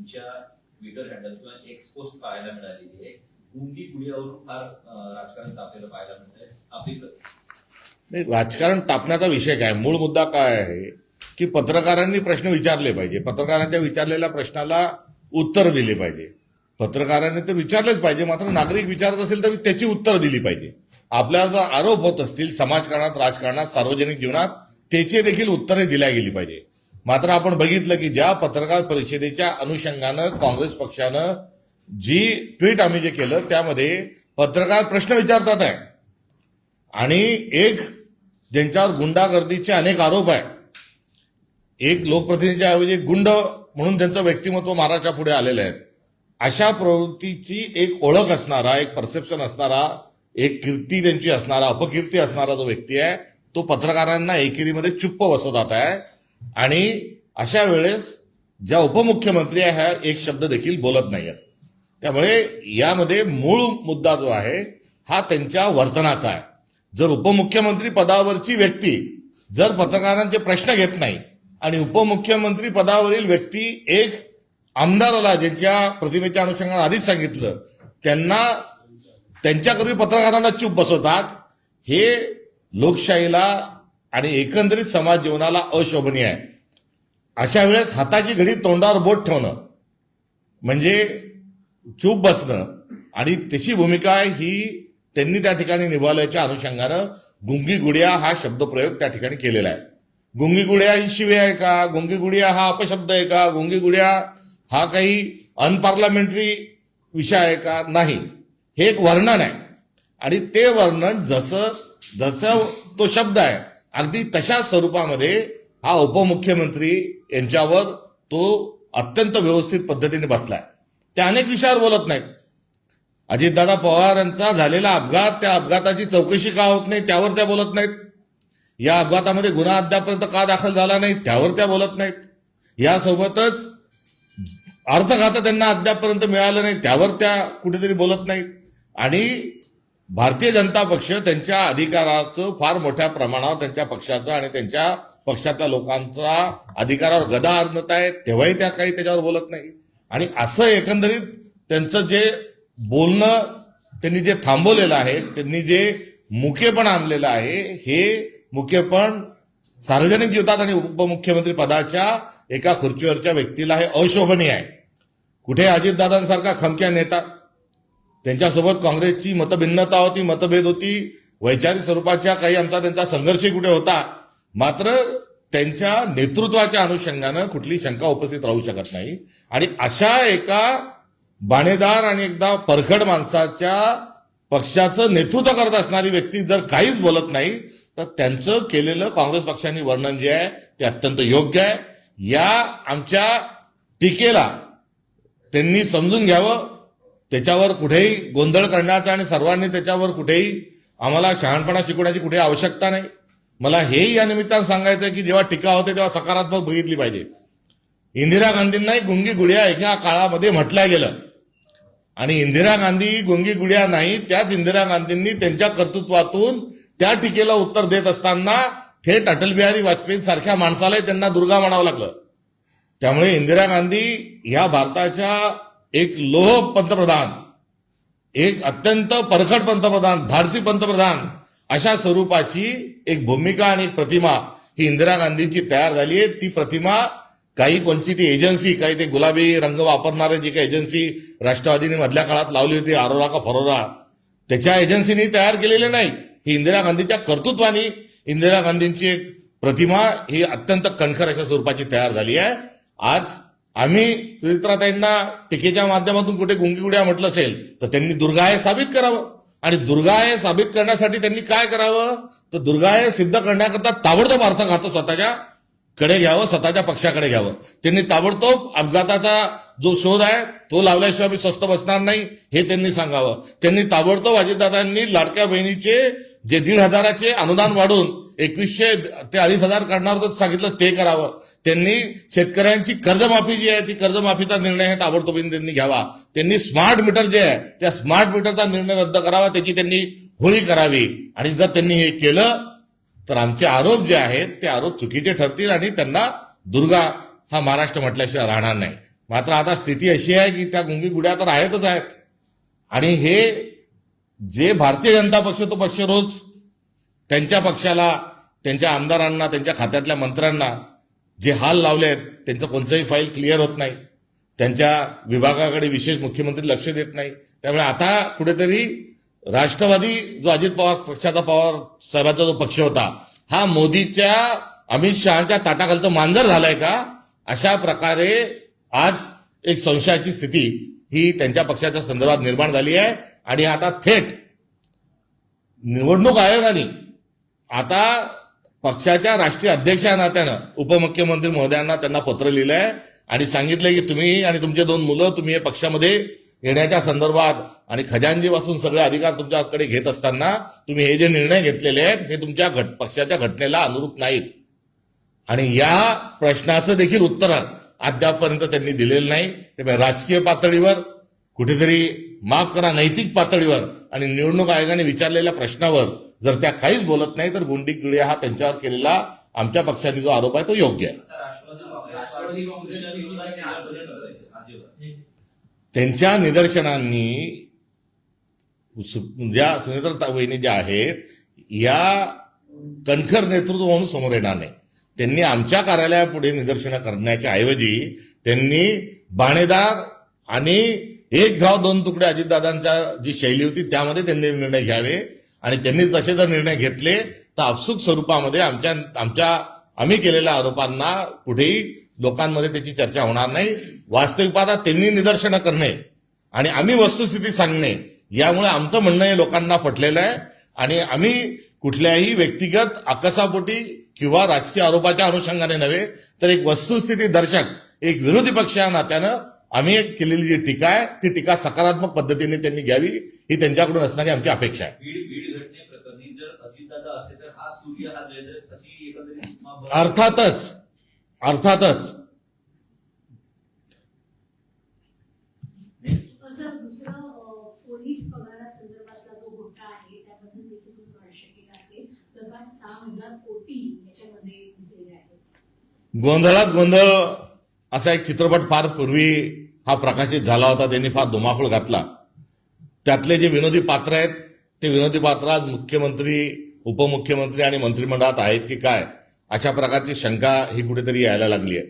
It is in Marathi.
तुमच्या ट्विटर हँडल किंवा एक्स पोस्ट पाहायला मिळालेली आहे. गुंगी गुडियावरून फार राजकारण तापलेलं पाहायला मिळतंय. आपली नाही, राजकारण तापण्याचा विषय काय, मूळ मुद्दा काय आहे की पत्रकारांनी प्रश्न विचारले पाहिजे, पत्रकारांच्या विचारलेल्या प्रश्नाला उत्तर दिले पाहिजे. पत्रकारांनी तर विचारलेच पाहिजे, मात्र नागरिक विचारत असेल तर त्याची उत्तर दिली पाहिजे. आपल्याला जर आरोप होत असतील समाजकारणात, राजकारणात, सार्वजनिक जीवनात, त्याची देखील उत्तरे दिल्या गेली पाहिजे. मात्र आपण बघितलं की ज्या पत्रकार परिषदेच्या अनुषंगानं काँग्रेस पक्षानं जी ट्विट आम्ही जे केलं त्यामध्ये पत्रकार प्रश्न विचारतात आहे आणि एक ज्यांच्यावर गुंडागर्दीचे अनेक आरोप आहे, एक लोकप्रतिनिधीच्या ऐवजी गुंड म्हणून त्यांचं व्यक्तिमत्व महाराष्ट्रा पुढे आलेलं आहे, अशा प्रवृत्तीची एक ओळख असणारा, एक परसेप्शन असणारा, एक कीर्ती त्यांची असणारा, अपकीर्ती असणारा जो व्यक्ती आहे तो पत्रकारांना एकेरीमध्ये चुप्प बसवत आहे. आणि अशा वेळेस ज्या उपमुख्यमंत्री आहे ह्या एक शब्द देखील बोलत नाहीत. त्यामुळे यामध्ये मूळ मुद्दा जो आहे हा त्यांच्या वर्तनाचा आहे. जर उपमुख्यमंत्री पदावरची व्यक्ती जर पत्रकारांचे प्रश्न घेत नाही आणि उपमुख्यमंत्री पदावरील व्यक्ती एक आमदाराला ज्यांच्या प्रतिमेच्या अनुषंगाने आधीच सांगितलं त्यांना त्यांच्याकरवी पत्रकारांना चूप बसवतात, हे लोकशाहीला आणि एकंदरीत समाज जीवनाला अशोभनीय आहे. अशा वेळेस हाताची घडी तोंडावर बोट ठेवणं म्हणजे चूप बसणं आणि त्याची भूमिका ही त्यांनी त्या ठिकाणी निभावल्याच्या अनुषंगानं गुंगी गुडिया हा शब्दप्रयोग त्या ठिकाणी केलेला आहे. गुंगी गुडिया ही शिवे आहे का, गुंगी गुडिया हा अपशब्द आहे का, गुंगी गुडिया हा काही अनपार्लमेंटरी विषय आहे का, नाही, हे एक वर्णन आहे. आणि ते वर्णन जसं तो शब्द आहे अगदी तशा स्वरूपामध्ये हा उपमुख्यमंत्री यांच्यावर तो अत्यंत व्यवस्थित पद्धतीने बसलाय. ते अनेक विषयावर बोलत नाहीत. अजितदादा पवार यांचा झालेला अपघात, त्या अपघाताची चौकशी का होत नाही त्यावर त्या बोलत नाहीत. या अपघातामध्ये गुन्हा अद्यापर्यंत का दाखल झाला नाही त्यावर त्या बोलत नाहीत. यासोबतच अर्थखातं त्यांना अद्यापर्यंत मिळालं नाही त्यावर त्या कुठेतरी बोलत नाहीत. आणि भारतीय जनता पक्ष त्यांच्या अधिकाराचं फार मोठ्या प्रमाणावर त्यांच्या पक्षाचं आणि त्यांच्या पक्षातल्या लोकांचा अधिकारावर गदा आणत आहे तेव्हाही त्या काही त्याच्यावर बोलत नाही. आणि असं एकंदरीत त्यांचं जे बोलणं त्यांनी जे थांबवलेलं आहे, त्यांनी जे मुकेपण आणलेलं आहे, हे मुकेपण सार्वजनिक जीवनात आणि उपमुख्यमंत्री पदाच्या एका खुर्चीवरच्या व्यक्तीला हे अशोभनीय आहे. कुठे अजितदादांसारखा खमक्या नेता, त्यांच्यासोबत काँग्रेसची मतभिन्नता होती, मतभेद होती, वैचारिक स्वरूपाच्या काही आमचा त्यांचा संघर्षही कुठे होता, मात्र त्यांच्या नेतृत्वाच्या अनुषंगानं कुठली शंका उपस्थित राहू शकत नाही. आणि अशा एका बाणेदार आणि एकदा परखड माणसाच्या पक्षाचं नेतृत्व करत असणारी व्यक्ती जर काहीच बोलत नाही तर त्यांचं केलेलं काँग्रेस पक्षाने वर्णन जे आहे ते अत्यंत योग्य आहे. या आमच्या टीकेला त्यांनी समजून घ्यावं, त्याच्यावर कुठेही गोंधळ करण्याचा आणि सर्वांनी त्याच्यावर कुठेही आम्हाला शहाणपणा शिकवण्याची कुठेही आवश्यकता नाही. मला हेही या निमित्तानं सांगायचं आहे की जेव्हा टीका होते तेव्हा सकारात्मक बघितली पाहिजे. इंदिरा गांधींनाही गुंगी गुडिया एका काळामध्ये म्हटलं गेलं आणि इंदिरा गांधी गुंगी गुडिया नाही, त्याच इंदिरा गांधींनी त्यांच्या कर्तृत्वातून त्या टीकेला उत्तर देत असताना थेट अटल बिहारी वाजपेयी सारख्या माणसालाही त्यांना दुर्गा म्हणावं लागलं. त्यामुळे इंदिरा गांधी ह्या भारताच्या एक लोह पंतप्रधान, एक अत्यंत परखड पंतप्रधान, धाडसी पंतप्रधान अशा स्वरूपाची एक भूमिका आणि एक प्रतिमा ही इंदिरा गांधींची तयार झाली आहे. ती प्रतिमा काही कोणची ती एजन्सी, काही ते गुलाबी रंग वापरणारे जी काही एजन्सी राष्ट्रवादीने मधल्या काळात लावली होती, आरोरा का फरोरा, त्याच्या एजन्सीनी तयार केलेली नाही. ही इंदिरा गांधीच्या कर्तृत्वाने इंदिरा गांधींची एक प्रतिमा ही अत्यंत कणखर अशा स्वरूपाची तयार झाली आहे. आज आम्ही सुचित्राताईंना टीकेच्या माध्यमातून कुठे गुंगी गुडिया म्हटलं असेल तर त्यांनी दुर्गा हे साबित करावं. आणि दुर्गा हे साबित करण्यासाठी त्यांनी काय करावं तर दुर्गा हे सिद्ध करण्याकरता ताबडतोब अर्थखातं स्वतःच्या कडे घ्यावं, स्वतःच्या पक्षाकडे घ्यावं. त्यांनी ताबडतोब अपघाताचा जो शोध आहे तो लावल्याशिवाय मी स्वस्थ बसणार नाही हे त्यांनी सांगावं. त्यांनी ताबडतोब अजितदादांनी लाडक्या बहिणीचे जे 1,500 अनुदान वाढून 2,100 ते 2,500 करणार होतं सांगितलं ते करावं. त्यांनी शेतकऱ्यांची कर्जमाफी जी आहे ती कर्जमाफीचा निर्णय हे ताबडतोबीने त्यांनी घ्यावा. त्यांनी स्मार्ट मीटर जे आहे त्या स्मार्ट मीटरचा निर्णय रद्द करावा, त्याची त्यांनी होळी करावी. आणि जर त्यांनी हे केलं तर आमचे आरोप जे आहेत ते आरोप चुकीचे ठरतील आणि त्यांना दुर्गा हा महाराष्ट्र म्हटल्याशिवाय राहणार नाही. मात्र आता स्थिती अशी आहे की त्या गुंगी गुड्या तर आहेतच आहेत. आणि हे जे भारतीय जनता पक्ष तो पक्ष रोज त्यांच्या पक्षाला, त्यांच्या आमदारांना, त्यांच्या खात्यातल्या मंत्र्यांना जे हाल लावले आहेत, त्यांचं कोणतंही फाईल क्लिअर होत नाही, त्यांच्या विभागाकडे विशेष मुख्यमंत्री लक्ष देत नाही. त्यामुळे आता कुठेतरी राष्ट्रवादी जो अजित पवार पक्षाचा, पवार साहेबांचा जो पक्ष होता, हा मोदीच्या, अमित शहाच्या ताटाखालचं मांजर झालंय का, अशा प्रकारे आज एक संशयाची स्थिती ही त्यांच्या पक्षाच्या संदर्भात निर्माण झाली आहे. आणि आता थेट निवडणूक आयोगाने आता पक्षाच्या राष्ट्रीय अध्यक्ष या नात्यानं उपमुख्यमंत्री महोदयांना त्यांना पत्र लिहिलंय आणि सांगितलंय की तुम्ही आणि तुमचे 2 मुलं तुम्ही या पक्षामध्ये येण्याच्या संदर्भात आणि खजानजीपासून सगळे अधिकार तुमच्याकडे घेत असताना तुम्ही हे जे निर्णय घेतलेले आहेत हे तुमच्या पक्षाच्या घटनेला अनुरूप नाहीत. आणि या प्रश्नाचं देखील उत्तर अद्यापपर्यंत त्यांनी दिलेलं नाही. त्यामुळे राजकीय पातळीवर कुठेतरी, माफ करा, नैतिक पातळीवर आणि निवडणूक आयोगाने विचारलेल्या प्रश्नावर जर त्या काहीच बोलत नाही तर गुंडी गुड्या हा त्यांच्यावर केलेला आमच्या पक्षाने जो आरोप आहे तो योग्य आहे. राष्ट्रवादी काँग्रेस विरोधात निदर्शने करत आहे अजिबात. त्यांच्या निदर्शनांनी ज्या सुनेत्रा वहिनी ज्या आहेत या कणखर नेतृत्व म्हणून समोर येणार नाही. त्यांनी आमच्या कार्यालयापुढे निदर्शनं करण्याच्या ऐवजी त्यांनी बाणेदार आणि एक गाव 2 तुकडे अजितदादांच्या जी शैली होती त्यामध्ये त्यांनी निर्णय घ्यावे. आणि त्यांनी तसे जर निर्णय घेतले तर आपसूक स्वरूपामध्ये आम्ही केलेल्या आरोपांना कुठेही लोकांमध्ये त्याची चर्चा होणार नाही. वास्तविक पाहता त्यांनी निदर्शनं करणे आणि आम्ही वस्तुस्थिती सांगणे यामुळे आमचं म्हणणं हे लोकांना पटलेलं आहे. आणि आम्ही कुठल्याही व्यक्तिगत आकसापोटी किंवा राजकीय आरोपाच्या अनुषंगाने नव्हे तर एक वस्तुस्थिती दर्शक, एक विरोधी पक्ष या नात्यानं आम्ही केलेली जी टीका आहे ती टीका सकारात्मक पद्धतीने त्यांनी घ्यावी ही त्यांच्याकडून असणारी आमची अपेक्षा आहे. बीड घटनेप्रकरणी जर अजितदादा असते तर हा सूर्य हा जयद्रथ अशी एकंदरीत अर्थातच असं दुसरं पोलीस पगारासंदर्भातला जो घोटाळा आहे त्याबद्दल देखील तुम्ही भाष्य केलं आहे. जवळपास 6,000 कोटी याच्यामध्ये गुंतलेले आहेत. गोंधळात गोंधळ असा एक चित्रपट फार पूर्वी हा प्रकाशित झाला होता. त्यांनी फार धुमाकूळ घातला. त्यातले जे विनोदी पात्र आहेत ते विनोदी पात्र आज मुख्यमंत्री, उपमुख्यमंत्री आणि मंत्रिमंडळात आहेत की काय, अशा प्रकारची शंका ही कुठेतरी यायला लागली आहे.